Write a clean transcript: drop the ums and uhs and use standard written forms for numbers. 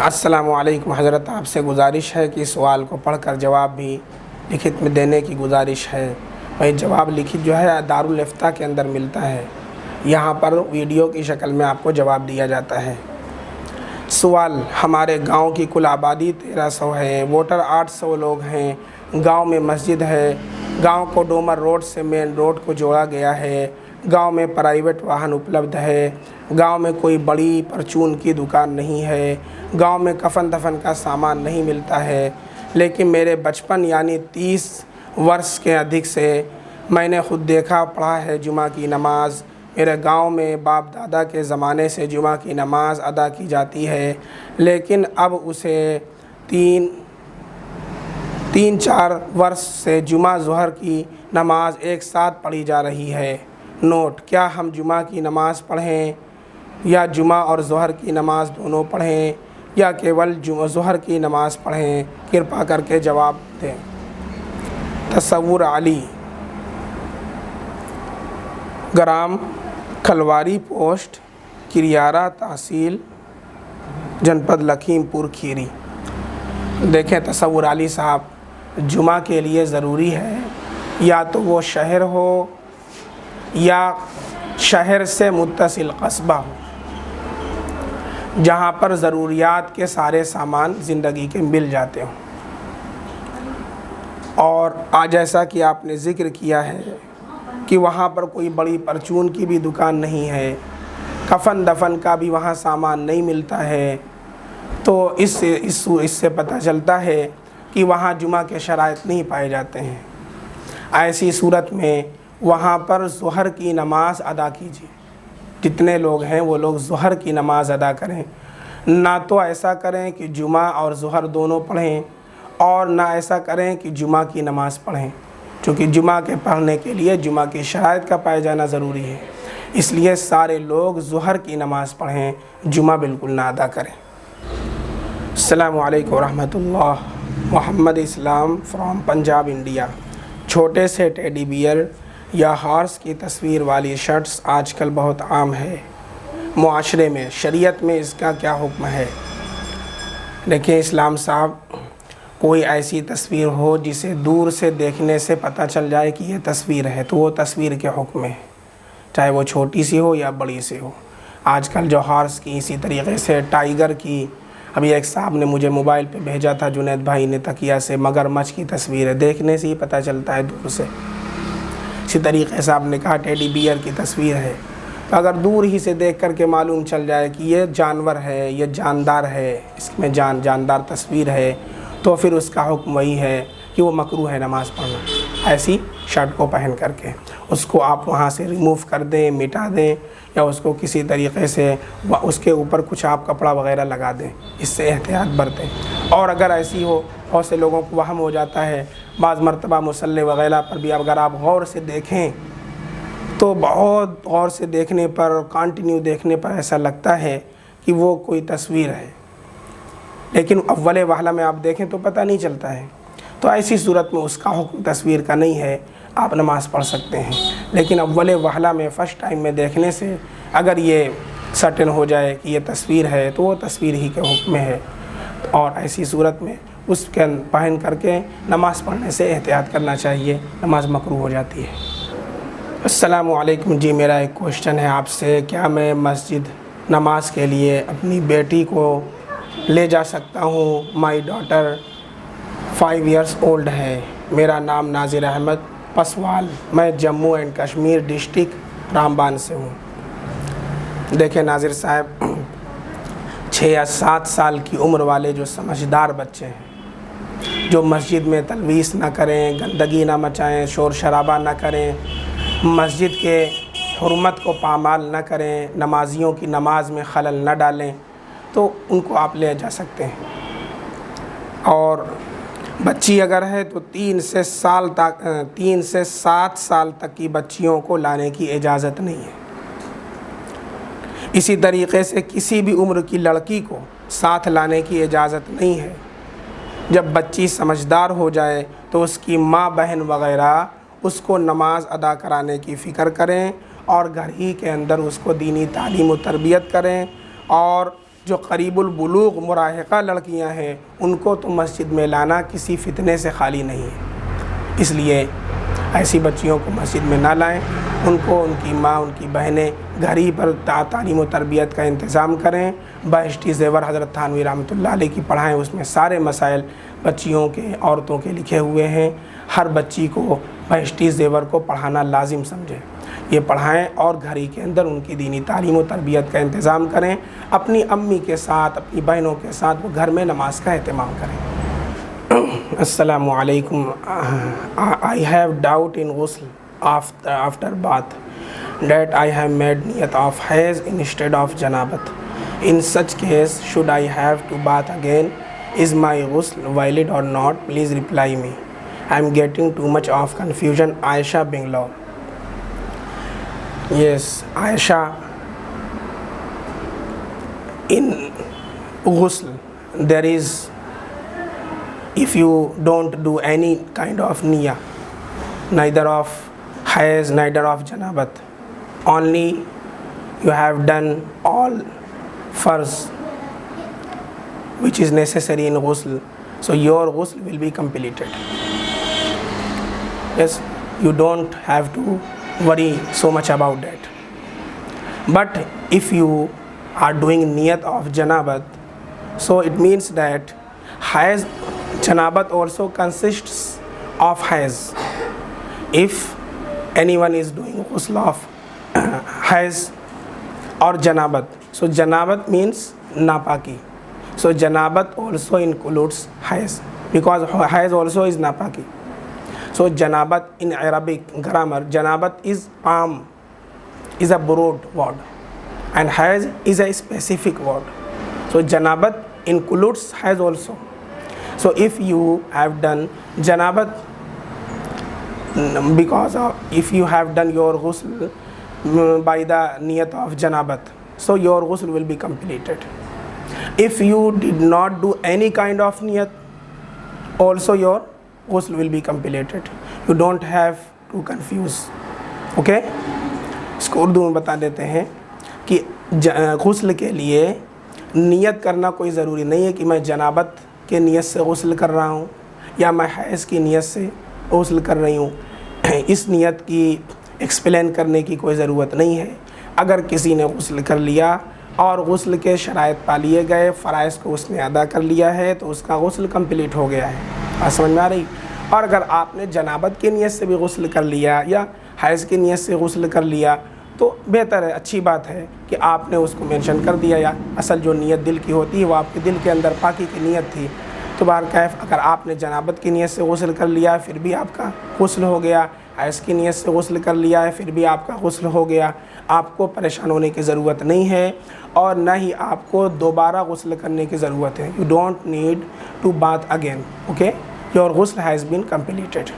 السلام علیکم حضرت، آپ سے گزارش ہے کہ سوال کو پڑھ کر جواب بھی لکھت میں دینے کی گزارش ہے۔ وہی جواب لکھت جو ہے دارالافتاء کے اندر ملتا ہے، یہاں پر ویڈیو کی شکل میں آپ کو جواب دیا جاتا ہے۔ سوال: ہمارے گاؤں کی کل آبادی 1300 ہے، ووٹر 800 لوگ ہیں، گاؤں میں مسجد ہے، گاؤں کو ڈومر روڈ سے مین روڈ کو جوڑا گیا ہے، گاؤں میں پرائیویٹ واہن اپلبدھ ہے، گاؤں میں کوئی بڑی پرچون کی دکان نہیں ہے، گاؤں میں کفن دفن کا سامان نہیں ملتا ہے، لیکن میرے بچپن یعنی 30 برس کے ادھک سے میں نے خود دیکھا پڑھا ہے جمعہ کی نماز میرے گاؤں میں باپ دادا کے زمانے سے جمعہ کی نماز ادا کی جاتی ہے، لیکن اب اسے 3-4 برس سے جمعہ ظہر کی نماز ایک ساتھ پڑھی جا رہی ہے۔ نوٹ: کیا ہم جمعہ کی نماز پڑھیں یا جمعہ اور ظہر کی نماز دونوں پڑھیں یا کیول ظہر کی نماز پڑھیں؟ کرپا کر کے جواب دیں۔ تصور علی، گرام کھلواری پوسٹ، کریارا تحصیل، جنپد لکھیم پور کھیری۔ دیکھیں تصور علی صاحب، جمعہ کے لیے ضروری ہے یا تو وہ شہر ہو یا شہر سے متصل قصبہ ہو جہاں پر ضروریات کے سارے سامان زندگی کے مل جاتے ہوں، اور جیسا کہ آپ نے ذکر کیا ہے کہ وہاں پر کوئی بڑی پرچون کی بھی دکان نہیں ہے، کفن دفن کا بھی وہاں سامان نہیں ملتا ہے، تو اس سے پتہ چلتا ہے کہ وہاں جمعہ کے شرائط نہیں پائے جاتے ہیں۔ ایسی صورت میں وہاں پر ظہر کی نماز ادا کیجیے۔ جتنے لوگ ہیں وہ لوگ ظہر کی نماز ادا کریں، نہ تو ایسا کریں کہ جمعہ اور ظہر دونوں پڑھیں، اور نہ ایسا کریں کہ جمعہ کی نماز پڑھیں، چونکہ جمعہ کے پڑھنے کے لیے جمعہ کی شرائط کا پائے جانا ضروری ہے، اس لیے سارے لوگ ظہر کی نماز پڑھیں، جمعہ بالکل نہ ادا کریں۔ السلام علیکم ورحمۃ اللہ۔ محمد اسلام فرام پنجاب انڈیا۔ چھوٹے سے ٹیڈی بیئر یا ہارس کی تصویر والی شرٹس آج کل بہت عام ہے، معاشرے میں شریعت میں اس کا کیا حکم ہے؟ دیکھیں اسلام صاحب، کوئی ایسی تصویر ہو جسے دور سے دیکھنے سے پتہ چل جائے کہ یہ تصویر ہے تو وہ تصویر کے حکم ہے، چاہے وہ چھوٹی سی ہو یا بڑی سی ہو۔ آج کل جو ہارس کی، اسی طریقے سے ٹائیگر کی، ابھی ایک صاحب نے مجھے موبائل پہ بھیجا تھا جنید بھائی نے، تکیہ سے مگرمچھ کی تصویر ہے، دیکھنے سے ہی پتہ چلتا ہے دور سے۔ اسی طریقے سے آپ نے کہا ٹیڈی بیئر کی تصویر ہے، تو اگر دور ہی سے دیکھ کر کے معلوم چل جائے کہ یہ جانور ہے، یہ جاندار ہے، اس میں جاندار تصویر ہے، تو پھر اس کا حکم وہی ہے کہ وہ مکروہ ہے نماز پڑھنا۔ ایسی شرٹ کو پہن کر کے اس کو آپ وہاں سے ریموو کر دیں، مٹا دیں، یا اس کو کسی طریقے سے اس کے اوپر کچھ آپ کپڑا وغیرہ لگا دیں، اس سے احتیاط برتیں۔ اور اگر ایسی ہو، بہت سے لوگوں کو وہم ہو جاتا ہے، بعض مرتبہ مصلی وغیرہ پر بھی اگر آپ غور سے دیکھیں تو بہت غور سے دیکھنے پر، کنٹینیو دیکھنے پر ایسا لگتا ہے کہ وہ کوئی تصویر ہے، لیکن اول وہلہ میں آپ دیکھیں تو پتہ نہیں چلتا ہے، تو ایسی صورت میں اس کا حکم تصویر کا نہیں ہے، آپ نماز پڑھ سکتے ہیں۔ لیکن اول وہلہ میں فرسٹ ٹائم میں دیکھنے سے اگر یہ سرٹن ہو جائے کہ یہ تصویر ہے تو وہ تصویر ہی کے حکم میں ہے، اور ایسی صورت میں اس کے پہن کر کے نماز پڑھنے سے احتیاط کرنا چاہیے، نماز مکروہ ہو جاتی ہے۔ السلام علیکم جی، میرا ایک کوشچن ہے آپ سے، کیا میں مسجد نماز کے لیے اپنی بیٹی کو لے جا سکتا ہوں؟ مائی ڈاٹر 5 ایئرس اولڈ ہے، میرا نام ناظر احمد پسوال، میں جموں اینڈ کشمیر ڈسٹرکٹ رامبان سے ہوں۔ دیکھیں ناظر صاحب، 6 یا 7 سال کی عمر والے جو سمجھدار بچے ہیں، جو مسجد میں تلویث نہ کریں، گندگی نہ مچائیں، شور شرابہ نہ کریں، مسجد کے حرمت کو پامال نہ کریں، نمازیوں کی نماز میں خلل نہ ڈالیں، تو ان کو آپ لے جا سکتے ہیں۔ اور بچی اگر ہے تو 3 سے 7 سال تک کی بچیوں کو لانے کی اجازت نہیں ہے۔ اسی طریقے سے کسی بھی عمر کی لڑکی کو ساتھ لانے کی اجازت نہیں ہے۔ جب بچی سمجھدار ہو جائے تو اس کی ماں بہن وغیرہ اس کو نماز ادا کرانے کی فکر کریں، اور گھر ہی کے اندر اس کو دینی تعلیم و تربیت کریں، اور جو قریب البلوغ مراہقہ لڑکیاں ہیں ان کو تو مسجد میں لانا کسی فتنے سے خالی نہیں ہے، اس لیے ایسی بچیوں کو مسجد میں نہ لائیں، ان کو ان کی ماں ان کی بہنیں گھر ہی پر تعلیم و تربیت کا انتظام کریں۔ بہشتی زیور حضرت تھانوی رحمۃ اللہ علیہ کی پڑھائیں، اس میں سارے مسائل بچیوں کے عورتوں کے لکھے ہوئے ہیں۔ ہر بچی کو بہشتی زیور کو پڑھانا لازم سمجھیں، یہ پڑھائیں اور گھر ہی کے اندر ان کی دینی تعلیم و تربیت کا انتظام کریں۔ اپنی امی کے ساتھ اپنی بہنوں کے ساتھ وہ گھر میں نماز کا اہتمام کریں۔ السلام علیکم. I have doubt in ghusl after bath that I have made niyat of hayz instead of janabat. In such case, should I have to bath again? Is my ghusl valid or not? Please reply me. I am getting too much of confusion. Aisha, Bangalore. Yes, Aisha, in ghusl there is, if you don't do any kind of niyyah, neither of hayz, neither of janabat, only you have done all farz which is necessary in ghusl, so your ghusl will be completed. Yes, you don't have to worry so much about that. But if you are doing niyat of janabat, so it means that hayz, janabat also consists of hayz. If anyone is doing ghusl of hayz or janabat, so janabat means napaki, so janabat also includes hayz, because hayz also is napaki. So janabat in Arabic grammar, janabat is is a broad word and hayz is a specific word. So janabat includes hayz also. So if you have done janabat, because if you have done your ghusl by the niyat of janabat, so your ghusl will be completed. If you did not do any kind of niyat, also your ghusl will be completed. You don't have to confuse. Okay? اس کو اردو میں بتا دیتے ہیں کہ غسل کے لیے نیت کرنا کوئی ضروری نہیں ہے کہ میں جنابت کے نیت سے غسل کر رہا ہوں یا میں حیض کی نیت سے غسل کر رہی ہوں۔ اس نیت کی ایکسپلین کرنے کی کوئی ضرورت نہیں ہے۔ اگر کسی نے غسل کر لیا اور غسل کے شرائط پا لیے گئے، فرائض کو اس نے ادا کر لیا ہے، تو اس کا غسل کمپلیٹ ہو گیا ہے۔ بات سمجھ میں آ رہی؟ اور اگر آپ نے جنابت کی نیت سے بھی غسل کر لیا یا حیض کی نیت سے غسل کر لیا تو بہتر ہے، اچھی بات ہے کہ آپ نے اس کو مینشن کر دیا، یا اصل جو نیت دل کی ہوتی ہے وہ آپ کے دل کے اندر پاکی کی نیت تھی۔ تو بہرکیف اگر آپ نے جنابت کی نیت سے غسل کر لیا پھر بھی آپ کا غسل ہو گیا، حیض کی نیت سے غسل کر لیا ہے پھر بھی آپ کا غسل ہو گیا، آپ کو پریشان ہونے کی ضرورت نہیں ہے اور نہ ہی آپ کو دوبارہ غسل کرنے کی ضرورت ہے۔ You don't need to bath again, okay, your غسل ہیز بین کمپلیٹڈ۔